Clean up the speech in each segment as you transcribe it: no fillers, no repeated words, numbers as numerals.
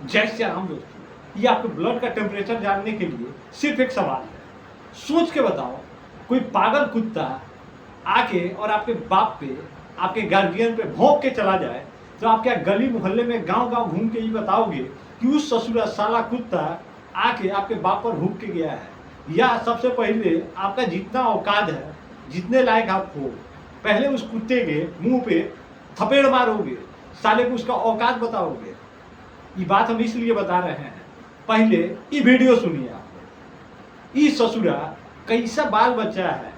जय श्री राम दोस्तों, ये आपके ब्लड का टेम्परेचर जानने के लिए सिर्फ एक सवाल है। सोच के बताओ, कोई पागल कुत्ता आके और आपके बाप पे, आपके गार्जियन पे भौंक के चला जाए तो आप क्या गली मोहल्ले में गांव गांव घूम के ही बताओगे कि उस ससुरा साला कुत्ता आके आपके बाप पर भूख के गया है? या सबसे पहले आपका जितना औकात है, जितने लायक आप हो, पहले उस कुत्ते के मुंह पे थपेड़ मारोगे, साले को उसका औकात बताओगे? ये बात हम इसलिए बता रहे हैं, पहले ये वीडियो सुनिए आप। ये ससुरा कैसा बाल बच्चा है,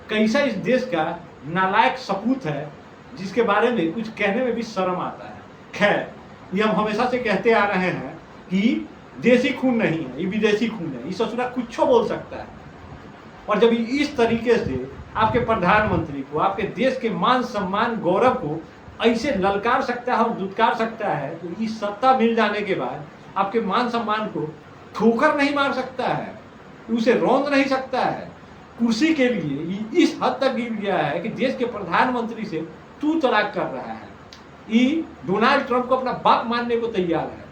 कैसा इस देश का नालायक सपूत है, जिसके बारे में कुछ कहने में भी शर्म आता है। खैर, ये हम हमेशा से कहते आ रहे हैं कि देसी खून नहीं है, ये विदेशी खून है। ये ससुरा कुछ बोल सकता है, और जब इस तरीके से आपके प्रधानमंत्री को, आपके देश के मान सम्मान गौरव को ऐसे ललकार सकता है और दुत्कार सकता है, तो इस सत्ता मिल जाने के बाद आपके मान सम्मान को ठोकर नहीं मार सकता है, उसे रौंद नहीं सकता है। कुर्सी के लिए इस हद तक गिर गया है कि देश के प्रधानमंत्री से तू तलाक कर रहा है। ये डोनाल्ड ट्रंप को अपना बाप मानने को तैयार है,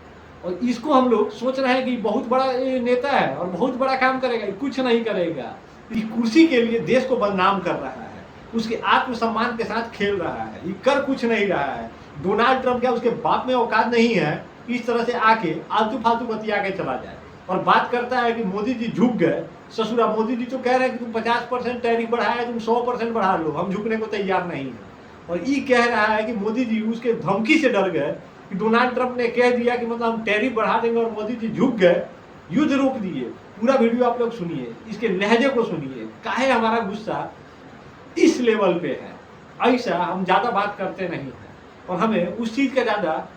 और इसको हम लोग सोच रहे हैं कि बहुत बड़ा नेता है और बहुत बड़ा काम करेगा। कुछ नहीं करेगा। ये कुर्सी के लिए देश को बदनाम कर रहा है, उसके आत्मसम्मान के साथ खेल रहा है। ये कर कुछ नहीं रहा है। डोनाल्ड ट्रंप क्या उसके बाप में औकात नहीं है इस तरह से आके आलतू फालतू बतिया के चला जाए, और बात करता है कि मोदी जी झुक गए। ससुरा मोदी जी तो कह रहे हैं कि तुम 50% टैरिफ बढ़ाया, तुम 100% बढ़ा लो, हम झुकने को तैयार नहीं है। और ये कह रहा है कि मोदी जी उसके धमकी से डर गए कि डोनाल्ड ट्रंप ने कह दिया कि मतलब हम टैरिफ बढ़ा देंगे, और मोदी जी झुक गए, युद्ध रोक दिए। पूरा वीडियो आप लोग सुनिए, इसके लहजे को सुनिए, काहे हमारा गुस्सा इस लेवल पे है। ऐसा हम ज़्यादा बात करते नहीं हैं, और हमें उस चीज़ का ज़्यादा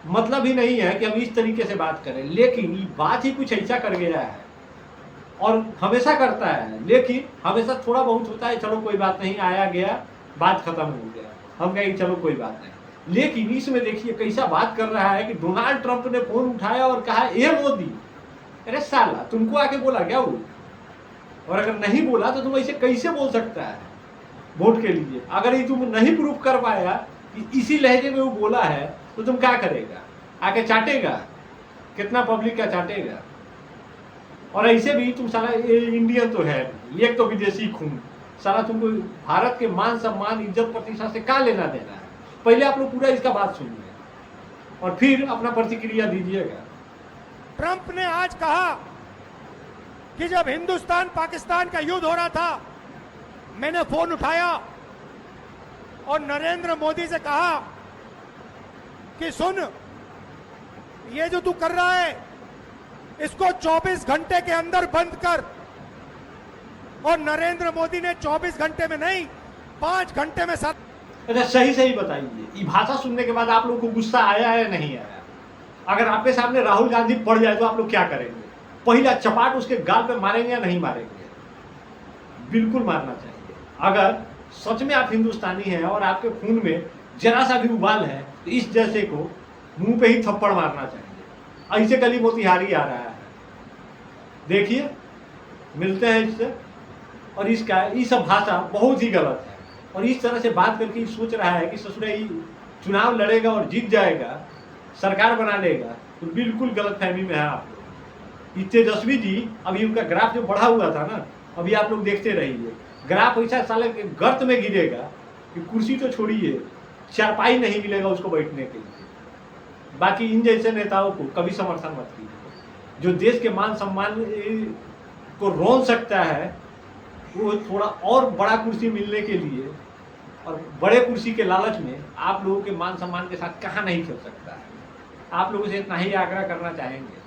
मतलब ही नहीं है कि हम इस तरीके से बात करें, लेकिन ये बात ही कुछ ऐसा कर गया है, और हमेशा करता है। लेकिन हमेशा थोड़ा बहुत होता है, चलो कोई बात नहीं, आया गया, बात खत्म हो गया, हम कहेंगे चलो कोई बात नहीं। लेकिन इसमें देखिए कैसा बात कर रहा है कि डोनाल्ड ट्रंप ने फोन उठाया और कहा, ए मोदी, अरे साला तुमको आके बोला क्या वो? और अगर नहीं बोला तो तुम ऐसे कैसे बोल सकता है वोट के लिए? अगर ये तुम नहीं प्रूफ कर पाया कि इसी लहजे में वो बोला है, तो तुम क्या करेगा? आके चाटेगा? कितना पब्लिक का चाटेगा? और ऐसे भी तुम साला इंडियन तो है, एक तो विदेशी खून, साला तुमको भारत के मान सम्मान इज्जत प्रतिष्ठा से क्या लेना देना है? पहले आप लोग पूरा इसका बात सुनिए और फिर अपना प्रतिक्रिया दीजिएगा। ट्रंप ने आज कहा कि जब हिंदुस्तान पाकिस्तान का युद्ध हो रहा था, मैंने फोन उठाया और नरेंद्र मोदी से कहा कि सुन, ये जो तू कर रहा है इसको 24 घंटे के अंदर बंद कर। और नरेंद्र मोदी ने 24 घंटे में नहीं, 5 घंटे में सर। अच्छा, सही सही बताइए, ये भाषा सुनने के बाद आप लोग को गुस्सा आया है नहीं आया? अगर आपके सामने राहुल गांधी पड़ जाए तो आप लोग क्या करेंगे? पहला चपाट उसके गाल पे मारेंगे या नहीं मारेंगे? बिल्कुल मारना चाहिए। अगर सच में आप हिंदुस्तानी हैं और आपके खून में जरा सा भी उबाल है, तो इस जैसे को मुंह पे ही थप्पड़ मारना चाहिए। ऐसे गली मोतिहारी आ रहा है, देखिए, मिलते हैं इससे। और इसका ये सब भाषा बहुत ही गलत है, और इस तरह से बात करके सोच रहा है कि ससुर चुनाव लड़ेगा और जीत जाएगा, सरकार बना लेगा, तो बिल्कुल गलत फहमी में है आप लोग। ये तेजस्वी जी, अभी उनका ग्राफ जो बढ़ा हुआ था ना, अभी आप लोग देखते रहिए, ग्राफ ऐसा साले गर्त में गिरेगा कि कुर्सी तो छोड़िए, चारपाई नहीं मिलेगा उसको बैठने के लिए। बाकी इन जैसे नेताओं को कभी समर्थन मत कीजिए, जो देश के मान सम्मान को रोन सकता है। वो थोड़ा और बड़ा कुर्सी मिलने के लिए और बड़े कुर्सी के लालच में आप लोगों के मान सम्मान के साथ कहाँ नहीं खेल सकता है। आप लोगों से इतना ही आग्रह करना चाहेंगे,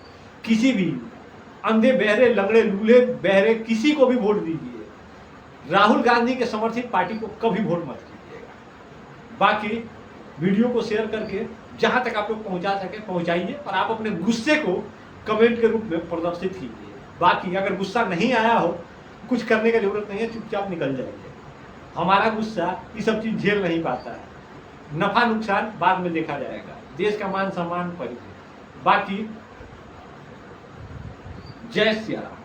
किसी भी अंधे बहरे लंगड़े लूले बहरे किसी को भी वोट दीजिए, राहुल गांधी के समर्थित पार्टी को कभी वोट मत कीजिएगा। बाकी वीडियो को शेयर करके जहां तक आप लोग पहुंचा सके पहुंचाइए, और आप अपने गुस्से को कमेंट के रूप में प्रदर्शित कीजिए। बाकी अगर गुस्सा नहीं आया हो, कुछ करने की जरूरत नहीं है, चुपचाप निकल जाइए। हमारा गुस्सा ये सब चीज़ झेल नहीं पाता है। नफा नुकसान बाद में देखा जाएगा, देश का मान सम्मान पर। बाकी जय श्री राम।